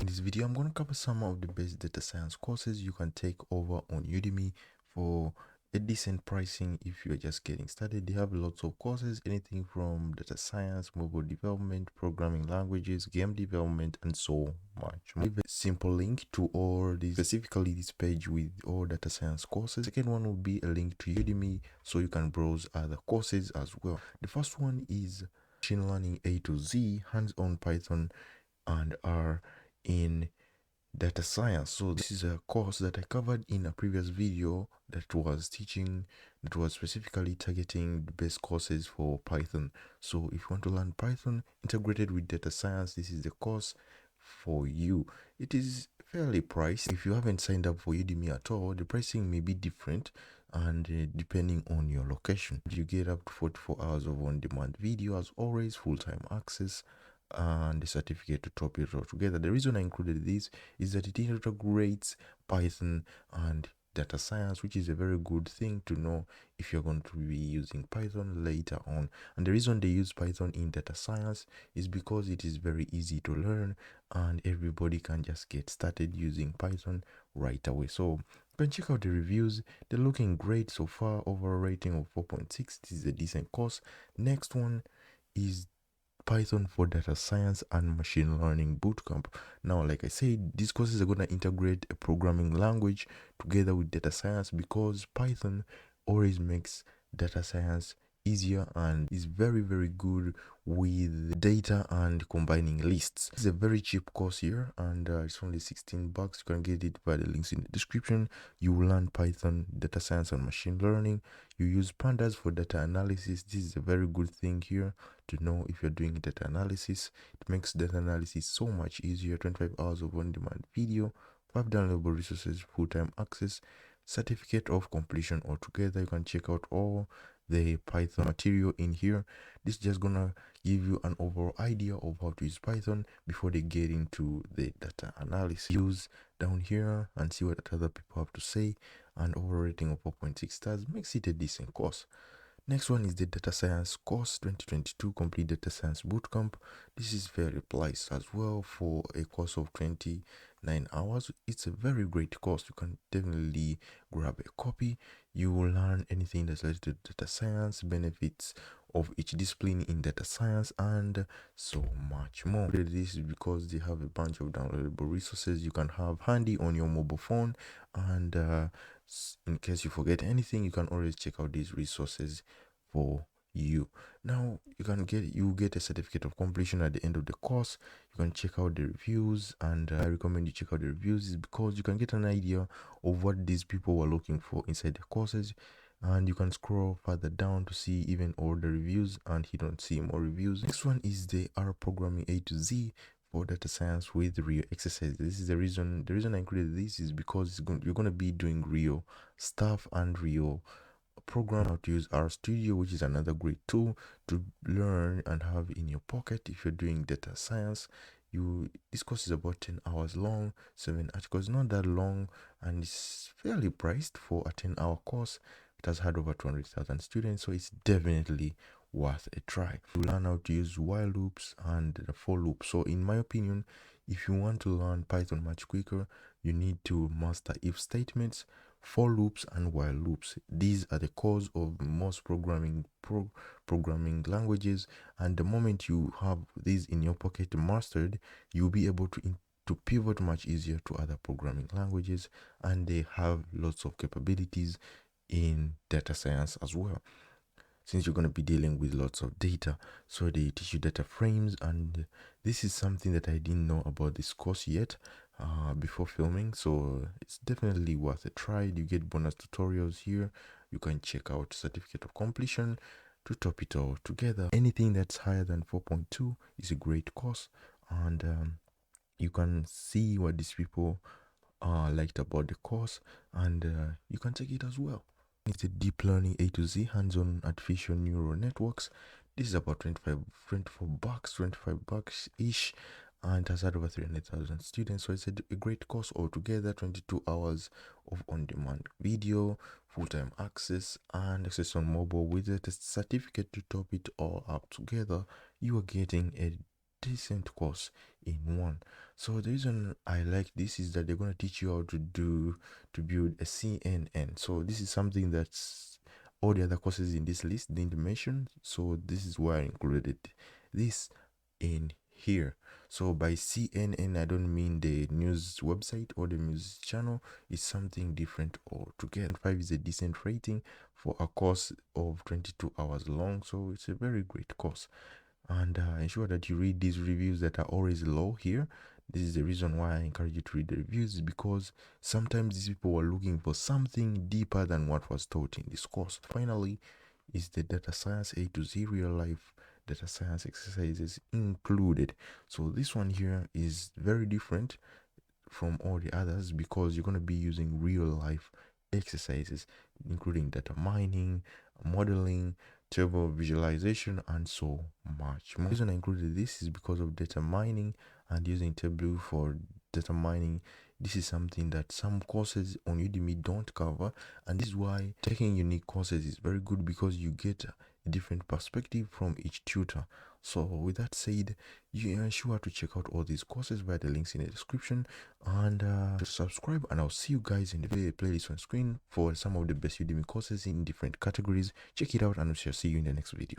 In this video, I'm going to cover some of the best data science courses you can take over on Udemy for a decent pricing if you're just getting started. They have lots of courses, anything from data science, mobile development, programming languages, game development, and so much more. Leave a simple link to all these, specifically this page with all data science courses. Second one will be a link to Udemy so you can browse other courses as well. The first one is Machine Learning A to Z, hands-on Python and R in data science. So this is a course that I covered in a previous video that was specifically targeting the best courses for Python. So if you want to learn Python integrated with data science, this is the course for you. It is fairly priced. If you haven't signed up for Udemy at all, the pricing may be different and depending on your location. You get up to 44 hours of on-demand video, as always, full-time access, and the certificate to top it all together. The reason I included this is that it integrates Python and data science, which is a very good thing to know if you're going to be using Python later on. And the reason they use Python in data science is because it is very easy to learn and everybody can just get started using Python right away. So you can check out the reviews. They're looking great so far. Overall rating of 4.6. This is a decent course. Next one is Python for data science and machine learning bootcamp. Now, like I said, these courses are going to integrate a programming language together with data science because Python always makes data science easier and is very good with data and combining lists. It's a very cheap course here and it's only 16 bucks. You can get it by the links in the description. You will learn Python, data science and machine learning. You use pandas for data analysis. This is a very good thing here to know if you're doing data analysis. It makes data analysis so much easier. 25 hours of on-demand video, 5 downloadable resources, full-time access, certificate of completion altogether. You can check out all the Python material in here. This is just gonna give you an overall idea of how to use Python before they get into the data analysis. Use down here and see what other people have to say, and overall rating of 4.6 stars makes it a decent course. Next one is the data science course 2022 complete data science bootcamp. This is very priced as well for a course of 29 hours. It's a very great course. You can definitely grab a copy. You will learn anything that's related to data science, benefits of each discipline in data science, and so much more. This is because they have a bunch of downloadable resources you can have handy on your mobile phone, and in case you forget anything, you can always check out these resources for you. Now you get a certificate of completion at the end of the course. You can check out the reviews, and I recommend you check out the reviews is because you can get an idea of what these people were looking for inside the courses, and you can scroll further down to see even all the reviews and you don't see more reviews. Next one is the R programming A to Z for data science with real exercises. This is the reason I included this is because you're going to be doing real stuff and real program how to use R Studio, which is another great tool to learn and have in your pocket if you're doing data science. This course is about 10 hours long, 7 articles, not that long, and it's fairly priced for a 10-hour course. It has had over 200,000 students, so it's definitely worth a try. You learn how to use while loops and the for loop. So in my opinion, if you want to learn Python much quicker, you need to master if statements, for loops and while loops. These are the cause of most programming languages, and the moment you have these in your pocket mastered, you'll be able to pivot much easier to other programming languages, and they have lots of capabilities in data science as well, since you're going to be dealing with lots of data. So they teach you data frames, and this is something that I didn't know about this course yet before filming, so it's definitely worth a try. You get bonus tutorials here. You can check out certificate of completion to top it all together. Anything that's higher than 4.2 is a great course, and you can see what these people liked about the course, and you can take it as well. It's a deep learning A to Z hands-on artificial neural networks. This is about 25 bucks ish, and has had over 300,000 students. So it's a great course altogether. 22 hours of on-demand video, full-time access, and access on mobile with a certificate to top it all up together. You are getting a decent course in one. So the reason I like this is that they're going to teach you how to build a CNN. So this is something that's all the other courses in this list didn't mention, so this is why I included this in here. So by CNN, I don't mean the news website or the news channel. It's something different altogether. 5 is a decent rating for a course of 22 hours long, so it's a very great course. And ensure that you read these reviews that are always low here. This is the reason why I encourage you to read the reviews, because sometimes these people are looking for something deeper than what was taught in this course. Finally is the data science A to Z real life data science exercises included. So this one here is very different from all the others because you're going to be using real life exercises, including data mining, modeling, table visualization, and so much more. The reason I included this is because of data mining and using Tableau for data mining. This is something that some courses on Udemy don't cover, and this is why taking unique courses is very good, because you get a different perspective from each tutor. So with that said, you are sure to check out all these courses via the links in the description, and subscribe, and I'll see you guys in the playlist on screen for some of the best Udemy courses in different categories. Check it out, and I shall see you in the next video.